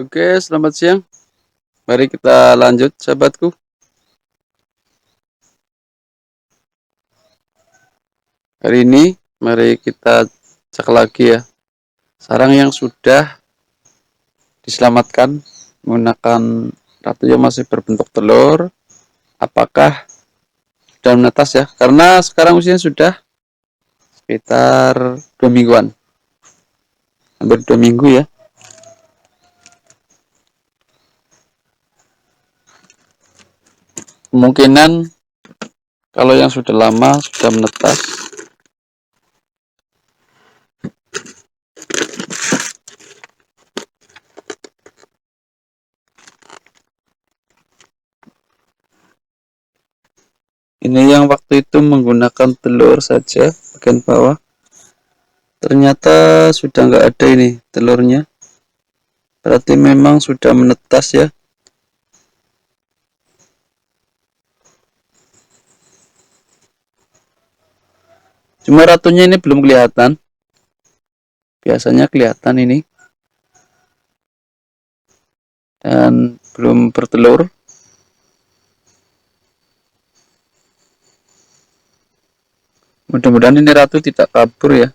Oke, selamat siang. Mari kita lanjut, sahabatku. Hari ini, mari kita cek lagi ya. Sarang yang sudah diselamatkan menggunakan ratu yang masih berbentuk telur, apakah sudah menetas ya? Karena sekarang usianya sudah sekitar 2 mingguan, hampir 2 minggu ya. Kemungkinan kalau yang sudah lama sudah menetas. Ini yang waktu itu menggunakan telur saja bagian bawah. Ternyata sudah nggak ada ini telurnya. Berarti memang sudah menetas ya. Cuma ratunya ini belum kelihatan. Biasanya kelihatan ini. Dan belum bertelur. Mudah-mudahan ini ratu tidak kabur ya.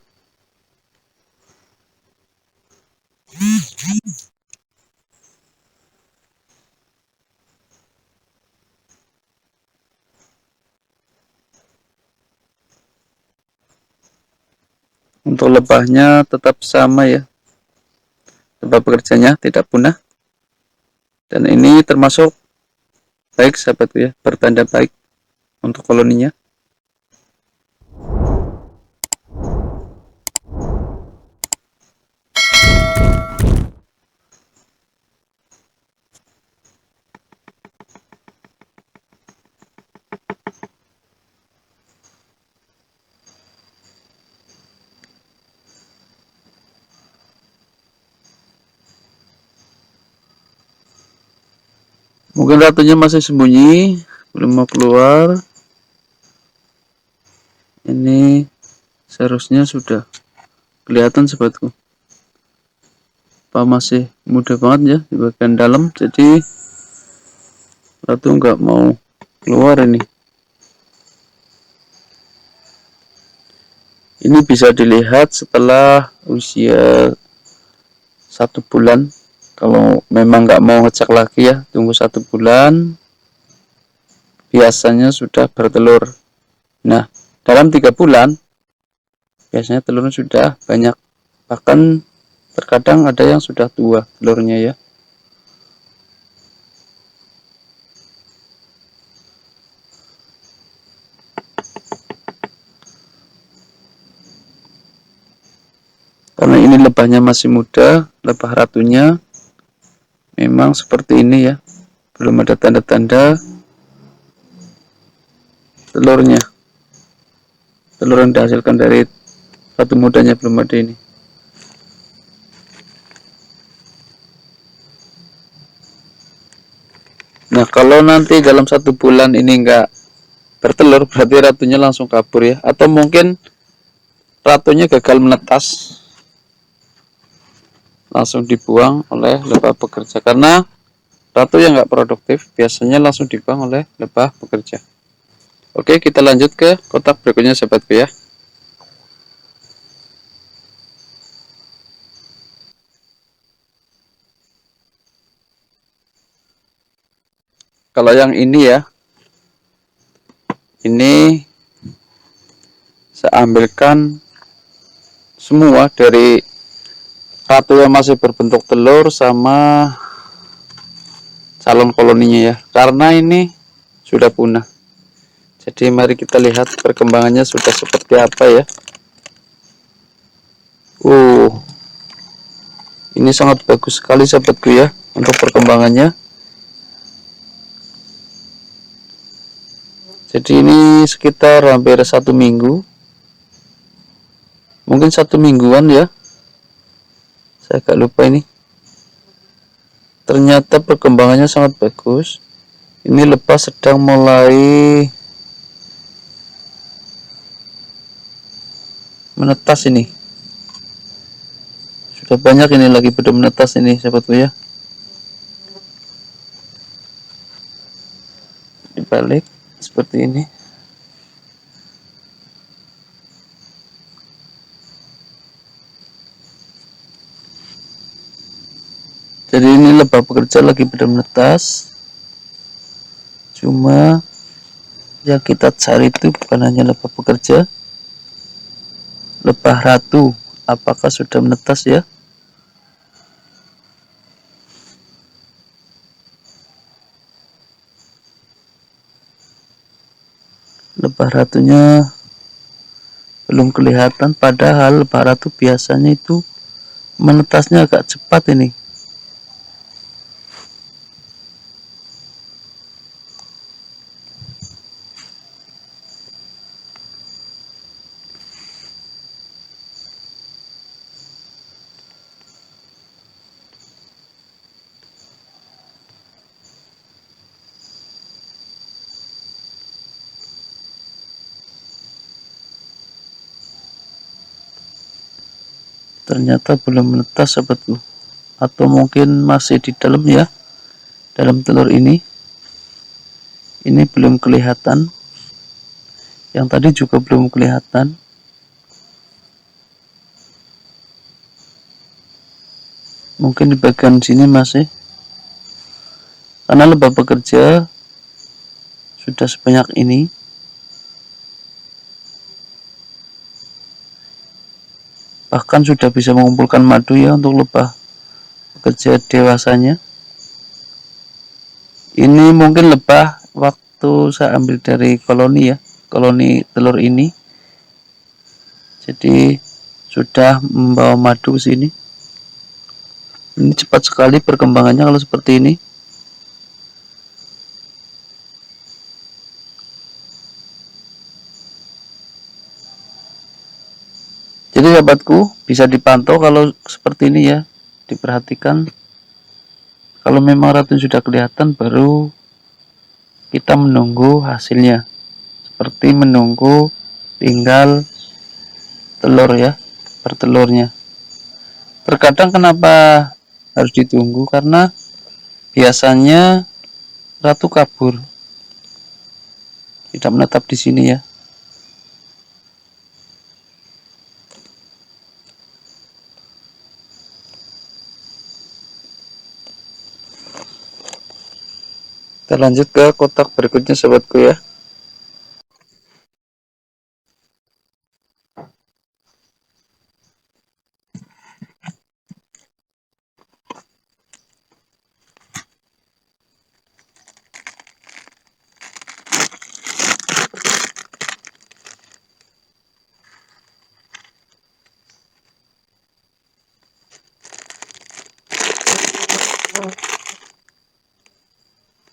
Untuk lebahnya tetap sama ya. Lebah pekerjanya tidak punah. Dan ini termasuk baik sahabatku ya. Bertanda baik untuk koloninya. Mungkin ratunya masih sembunyi, belum mau keluar. Ini seharusnya sudah kelihatan sahabatku. Apa masih muda banget ya di bagian dalam, jadi ratu nggak mau keluar ini. Ini bisa dilihat setelah usia 1 bulan. Kalau memang nggak mau ngecek lagi ya, tunggu 1 bulan. Biasanya sudah bertelur. Nah, dalam 3 bulan biasanya telurnya sudah banyak. Bahkan terkadang ada yang sudah tua telurnya ya. Karena ini lebahnya masih muda, lebah ratunya memang seperti ini ya. Belum ada tanda-tanda telurnya. Telur yang dihasilkan dari ratu mudanya belum ada ini. Nah, kalau nanti dalam 1 bulan ini enggak bertelur, berarti ratunya langsung kabur ya. Atau mungkin ratunya gagal menetas, langsung dibuang oleh lebah pekerja. Karena ratu yang nggak produktif biasanya langsung dibuang oleh lebah pekerja. Oke, kita lanjut ke kotak berikutnya sahabatku ya. Kalau yang ini ya, ini saya ambilkan semua dari ratu yang masih berbentuk telur sama calon koloninya ya, karena ini sudah punah. Jadi mari kita lihat perkembangannya sudah seperti apa ya. Ini sangat bagus sekali sahabatku ya untuk perkembangannya. Jadi ini sekitar hampir 1 minggu, mungkin 1 mingguan ya, saya agak lupa ini. Ternyata perkembangannya sangat bagus. Ini lebah sedang mulai menetas ini. Sudah banyak ini lagi belum menetas ini sahabatku ya. dibalik seperti ini. Jadi ini lebah bekerja lagi pada menetas. Cuma yang kita cari itu bukan hanya lebah bekerja, lebah ratu. Apakah sudah menetas ya? Lebah ratunya belum kelihatan, padahal lebah ratu biasanya itu menetasnya agak cepat ini. Ternyata belum menetas sobatku, atau mungkin masih di dalam ya, dalam telur ini belum kelihatan, yang tadi juga belum kelihatan. Mungkin di bagian sini masih, karena lebah bekerja sudah sebanyak ini. Bahkan sudah bisa mengumpulkan madu ya untuk lebah bekerja dewasanya. Ini mungkin lebah waktu saya ambil dari koloni ya, koloni telur ini. Jadi sudah membawa madu ke sini. Ini cepat sekali perkembangannya kalau seperti ini. Jadi sahabatku, bisa dipantau kalau seperti ini ya, diperhatikan. Kalau memang ratu sudah kelihatan, baru kita menunggu hasilnya. Seperti menunggu tinggal telur ya, bertelurnya. Terkadang kenapa harus ditunggu, karena biasanya ratu kabur, tidak menetap di sini ya. Kita lanjut ke kotak berikutnya sobatku ya.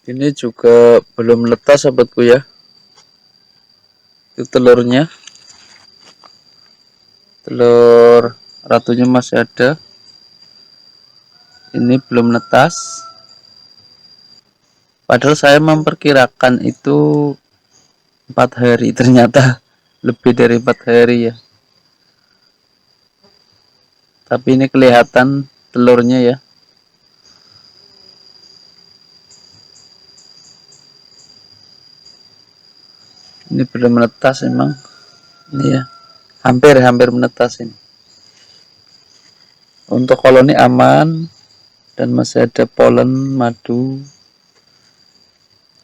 Ini juga belum netas sahabatku ya. Itu telurnya. Telur ratunya masih ada. Ini belum netas. Padahal saya memperkirakan itu 4 hari, ternyata lebih dari 4 hari ya. Tapi ini kelihatan telurnya ya. Ini belum menetas emang. Ini ya. Hampir menetas ini. Untuk koloni aman dan masih ada polen madu.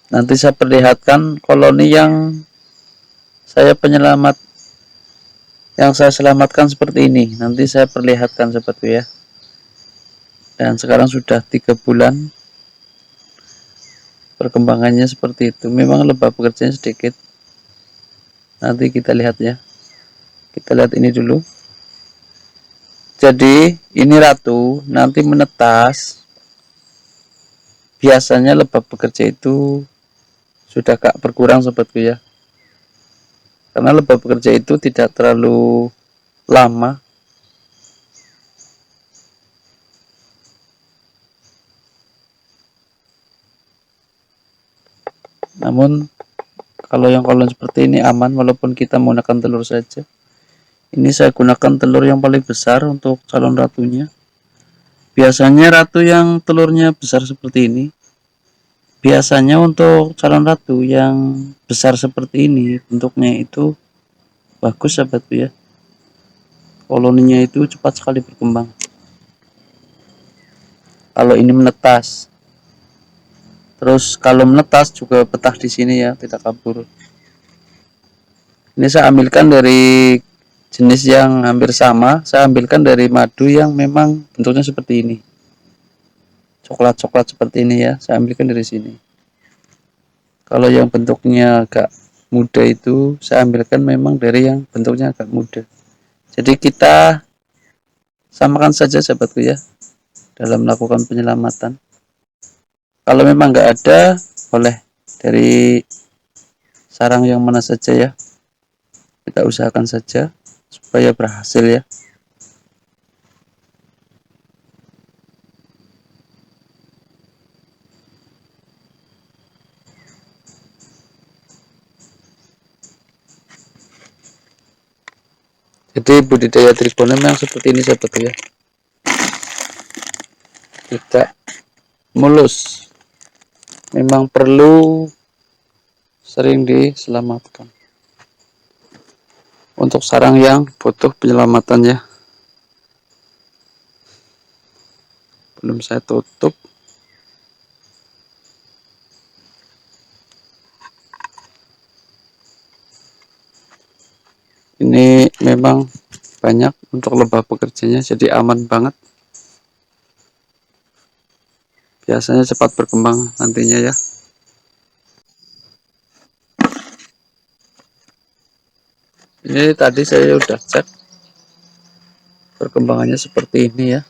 Nanti saya perlihatkan koloni yang saya selamatkan seperti ini. Nanti saya perlihatkan seperti ya. Dan sekarang sudah 3 bulan. Perkembangannya seperti itu. Memang lebah bekerjanya sedikit. Nanti kita lihat ya. Kita lihat ini dulu. Jadi ini ratu nanti menetas. Biasanya lebah bekerja itu sudah agak berkurang sobatku ya. Karena lebah bekerja itu tidak terlalu lama. Namun kalau yang kolon seperti ini aman walaupun kita menggunakan telur saja. Ini saya gunakan telur yang paling besar untuk calon ratunya. Biasanya ratu yang telurnya besar seperti ini Biasanya untuk calon ratu yang besar seperti ini bentuknya itu bagus sahabatku ya. Koloninya itu cepat sekali berkembang. Kalau ini menetas, terus kalau menetas juga betah di sini ya, tidak kabur. Ini saya ambilkan dari jenis yang hampir sama. Saya ambilkan dari madu yang memang bentuknya seperti ini, coklat-coklat seperti ini ya. Saya ambilkan dari sini. Kalau yang bentuknya agak muda itu saya ambilkan memang dari yang bentuknya agak muda. Jadi kita samakan saja sahabatku ya dalam melakukan penyelamatan. Kalau memang nggak ada, boleh dari sarang yang mana saja ya. Kita usahakan saja supaya berhasil ya. Jadi budidaya trigona memang seperti ini sahabatku ya. Tidak mulus. Memang perlu sering diselamatkan. Untuk sarang yang butuh penyelamatan ya. Belum saya tutup. Ini memang banyak untuk lebah pekerjanya, jadi aman banget. Biasanya cepat berkembang nantinya ya. Ini tadi saya udah cek perkembangannya seperti ini ya.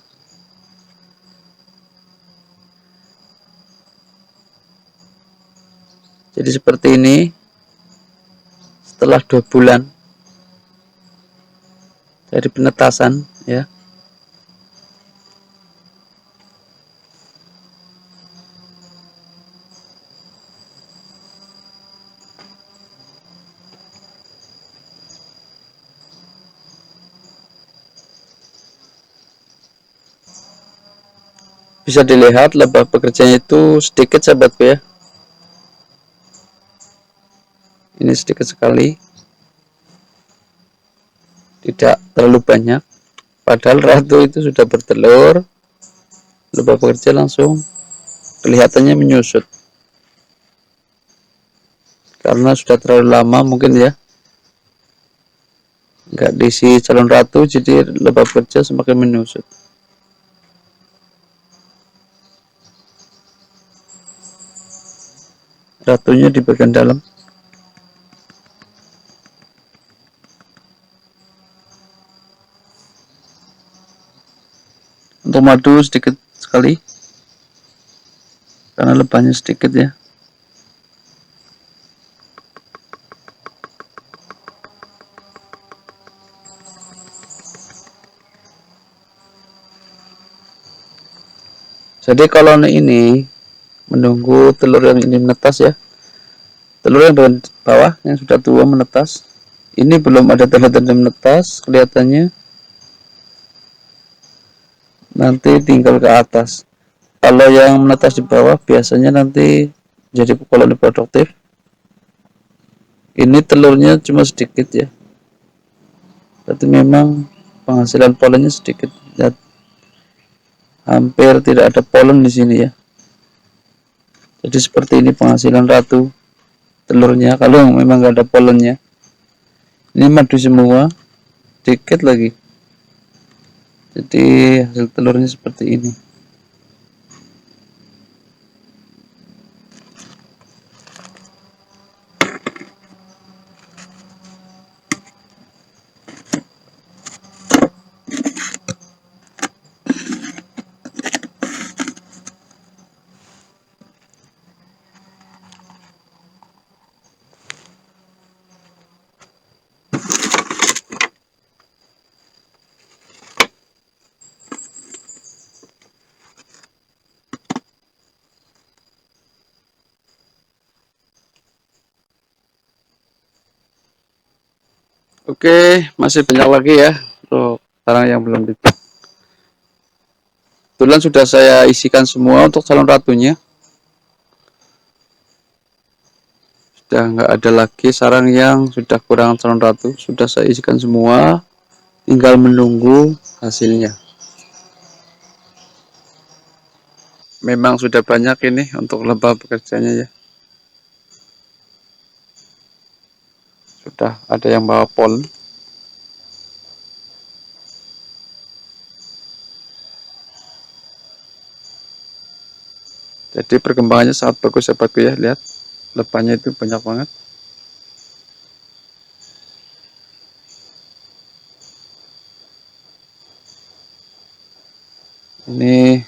Jadi seperti ini setelah 2 bulan dari penetasan ya. Bisa dilihat lebah pekerjanya itu sedikit sahabatku ya. Ini sedikit sekali, tidak terlalu banyak. Padahal ratu itu sudah bertelur, lebah pekerja langsung kelihatannya menyusut karena sudah terlalu lama mungkin ya nggak diisi calon ratu, jadi lebah pekerja semakin menyusut. Ratunya di bagian dalam. Untuk madu sedikit sekali karena lebahnya sedikit ya. Jadi koloni ini menunggu telur yang ini menetas ya. Telur yang bagian bawah yang sudah tua menetas. Ini belum ada tanda-tanda menetas kelihatannya. Nanti tinggal ke atas. Kalau yang menetas di bawah biasanya nanti jadi koloni produktif. Ini telurnya cuma sedikit ya. Berarti memang penghasilan polennya sedikit. Ya, hampir tidak ada polen di sini ya. Jadi seperti ini penghasilan ratu telurnya kalau memang nggak ada polennya. Ini madu semua, dikit lagi. Jadi hasil telurnya seperti ini. Oke, masih banyak lagi ya untuk sarang yang belum ditutup. Kebetulan sudah saya isikan semua untuk calon ratunya. Sudah nggak ada lagi sarang yang sudah kurang calon ratu, sudah saya isikan semua, tinggal menunggu hasilnya. Memang sudah banyak ini untuk lebah bekerjanya ya. Sudah ada yang bawa pol. Jadi perkembangannya sangat bagus sahabatku ya, lihat lebahnya itu banyak banget. Ini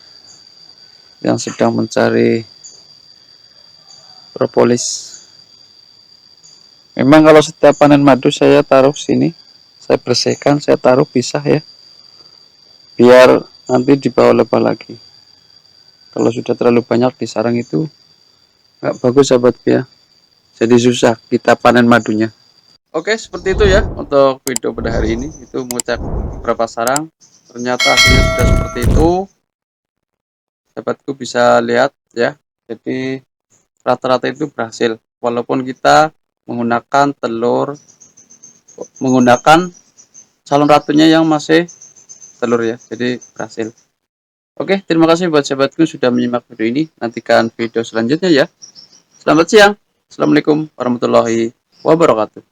yang sedang mencari propolis. Memang kalau setiap panen madu saya taruh sini, saya bersihkan, saya taruh pisah ya, biar nanti dibawa lebah lagi. Kalau sudah terlalu banyak di sarang itu nggak bagus sahabatku ya, jadi susah kita panen madunya. Oke, seperti itu ya untuk video pada hari ini. Itu mengecek beberapa sarang, ternyata hasilnya sudah seperti itu. Sahabatku bisa lihat ya, jadi rata-rata itu berhasil walaupun kita menggunakan calon ratunya yang masih telur ya, jadi berhasil. Oke, terima kasih buat sahabatku sudah menyimak video ini. Nantikan video selanjutnya ya. Selamat siang. Assalamualaikum warahmatullahi wabarakatuh.